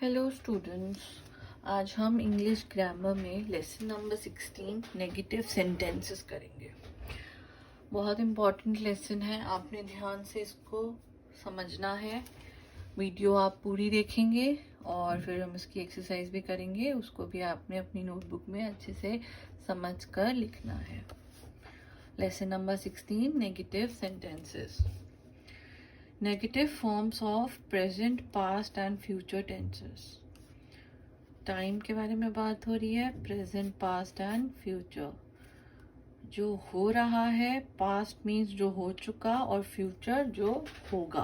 Hello students, आज हम English grammar में लेसन नंबर 16 नेगेटिव सेंटेंसेस करेंगे। बहुत इम्पॉर्टेंट लेसन है, आपने ध्यान से इसको समझना है। वीडियो आप पूरी देखेंगे और फिर हम इसकी एक्सरसाइज भी करेंगे। उसको भी आपने अपनी नोटबुक में अच्छे से समझ कर लिखना है। Lesson number 16 negative sentences. Negative forms of present, past and future tenses. Time के बारे में बात हो रही है, प्रेजेंट, पास्ट एंड फ्यूचर। जो हो रहा है, पास्ट मीन्स जो हो चुका और फ्यूचर जो होगा।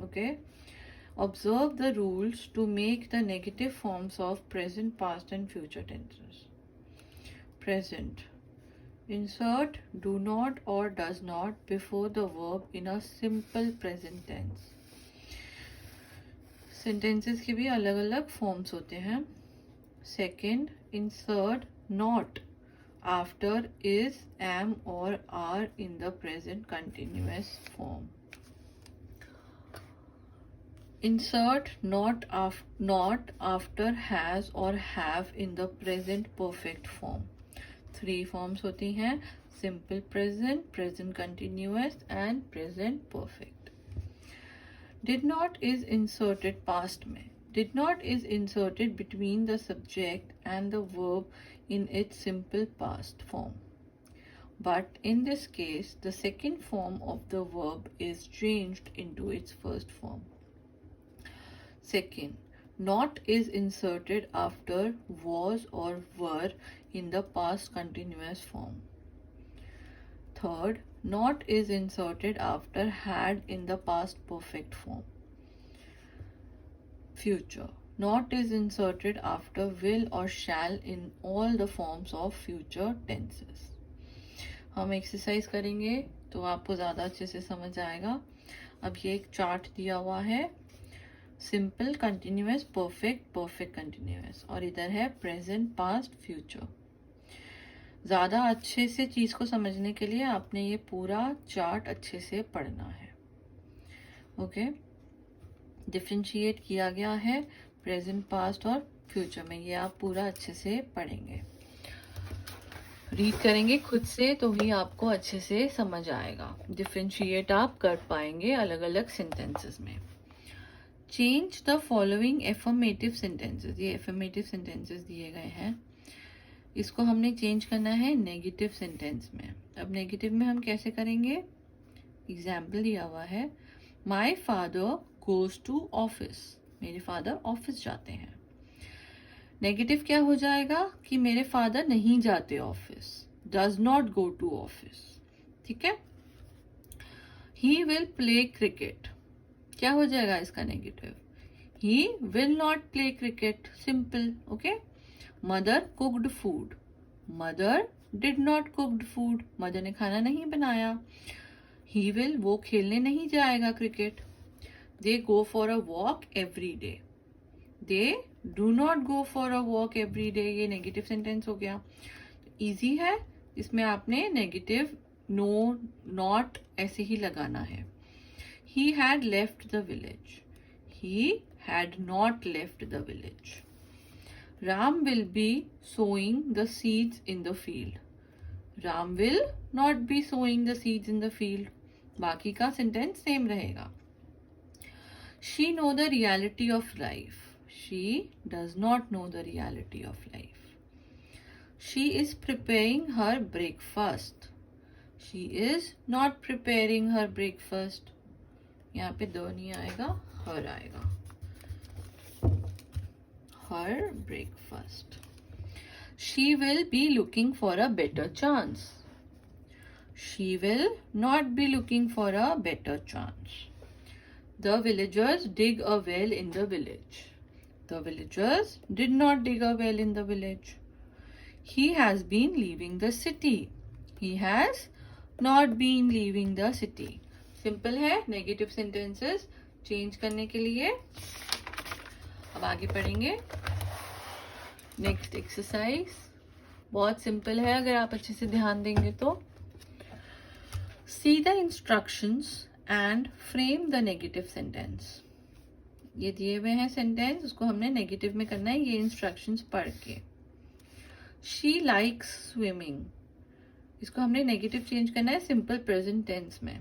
Okay, observe the rules to make the negative forms of present, past and future tenses. Present, insert do not or does not before the verb in a simple present tense. sentences के भी अलग अलग forms होते हैं। Second, insert not after is, am or are in the present continuous form. insert not after has or have in the present perfect form. 3 forms होती हैं, simple present, present continuous and present perfect. Did not is inserted past में। Did not is inserted between the subject and the verb in its simple past form, but in this case the second form of the verb is changed into its first form. Second, not is inserted after was or were in the past continuous form. Third, not is inserted after had in the past perfect form. Future, not is inserted after will or shall in all the forms of future tenses. हम exercise करेंगे तो आपको ज़्यादा अच्छे से समझ आएगा। अब ये एक चार्ट दिया हुआ है, simple, continuous, perfect, perfect continuous, और इधर है प्रेजेंट, पास्ट, फ्यूचर। ज़्यादा अच्छे से चीज़ को समझने के लिए आपने ये पूरा चार्ट अच्छे से पढ़ना है। ओके, डिफ्रेंशिएट किया गया है प्रेजेंट, पास्ट और फ्यूचर में, ये आप पूरा अच्छे से पढ़ेंगे। रीड करेंगे खुद से तो ही आपको अच्छे से समझ आएगा। डिफ्रेंशिएट आप कर पाएंगे अलग अलग सेंटेंसेस में। Change the following affirmative sentences. ये एफर्मेटिव सेंटेंसेस दिए गए हैं, इसको हमने चेंज करना है नेगेटिव सेंटेंस में। अब नेगेटिव में हम कैसे करेंगे? एग्जाम्पल दिया हुआ है, my father goes to office. मेरे फादर ऑफिस जाते हैं। नेगेटिव क्या हो जाएगा कि मेरे फादर नहीं जाते office, does not go to office. ठीक है। ही विल प्ले क्रिकेट, क्या हो जाएगा इसका negative? He will not play cricket, simple. Okay. Mother cooked food, mother did not cooked food, mother ने खाना नहीं बनाया। ही विल, वो खेलने नहीं जाएगा cricket. They go for a walk every day, they do not go for a walk every day. ये negative sentence हो गया। इजी है, इसमें आपने नेगेटिव नो, नॉट ऐसे ही लगाना है। He had left the village, he had not left the village. Ram will be sowing the seeds in the field, Ram will not be sowing the seeds in the field. बाकी का sentence same रहेगा। She know the reality of life, she does not know the reality of life. She is preparing her breakfast, she is not preparing her breakfast. यहाँ पे the नहीं आएगा, her आएगा। Her breakfast. She will be looking for a better chance, she will not be looking for a better chance. The villagers dig a well in the village, the villagers did not dig a well in the village. He has been leaving the city, he has not been leaving the city. Simple है negative sentences change करने के लिए। अब आगे पढ़ेंगे next exercise. बहुत simple है, अगर आप अच्छे से ध्यान देंगे तो। See the instructions and frame the negative sentence. ये दिए हुए हैं सेंटेंस, उसको हमने नेगेटिव में करना है ये इंस्ट्रक्शंस पढ़ के। शी लाइक्स स्विमिंग, इसको हमने नेगेटिव चेंज करना है सिंपल प्रेजेंट टेंस में।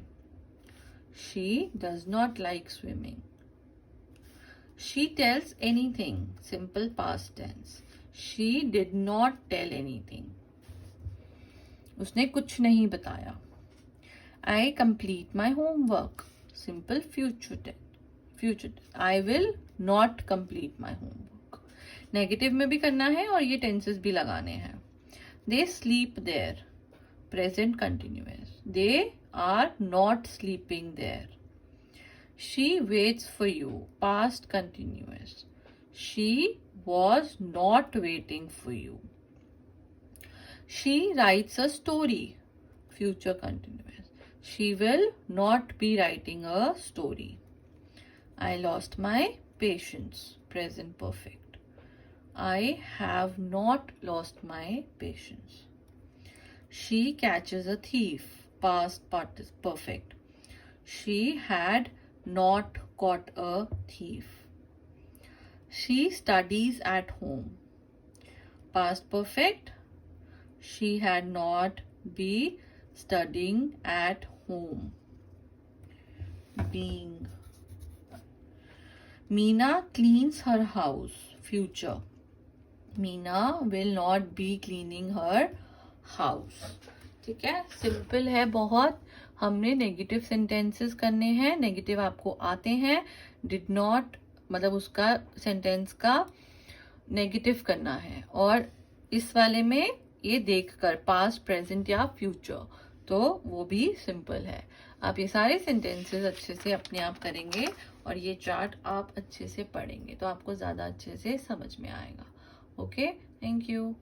She does not like swimming. She tells anything, simple past tense. She did not tell anything, उसने कुछ नहीं बताया। I complete my homework, simple future tense. I will not complete my homework, negative में भी करना है और ये टेंसेस भी लगाने हैं। They sleep there, present continuous. They are not sleeping there. She waits for you, past continuous. She was not waiting for you. She writes a story, future continuous. She will not be writing a story. I lost my patience, present perfect. I have not lost my patience. She catches a thief, past perfect. She had not caught a thief. She studies at home, past perfect. She had not be studying at home. Being. Meena cleans her house, future. Meena will not be cleaning her house. ठीक है, simple है बहुत। हमने negative sentences करने हैं, negative आपको आते हैं। डिड नॉट मतलब उसका सेंटेंस का नेगेटिव करना है, और इस वाले में ये देखकर पास्ट प्रेजेंट या फ्यूचर, तो वो भी सिंपल है। आप ये सारे सेंटेंसेस अच्छे से अपने आप करेंगे और ये चार्ट आप अच्छे से पढ़ेंगे तो आपको ज़्यादा अच्छे से समझ में आएगा। Okay, thank you.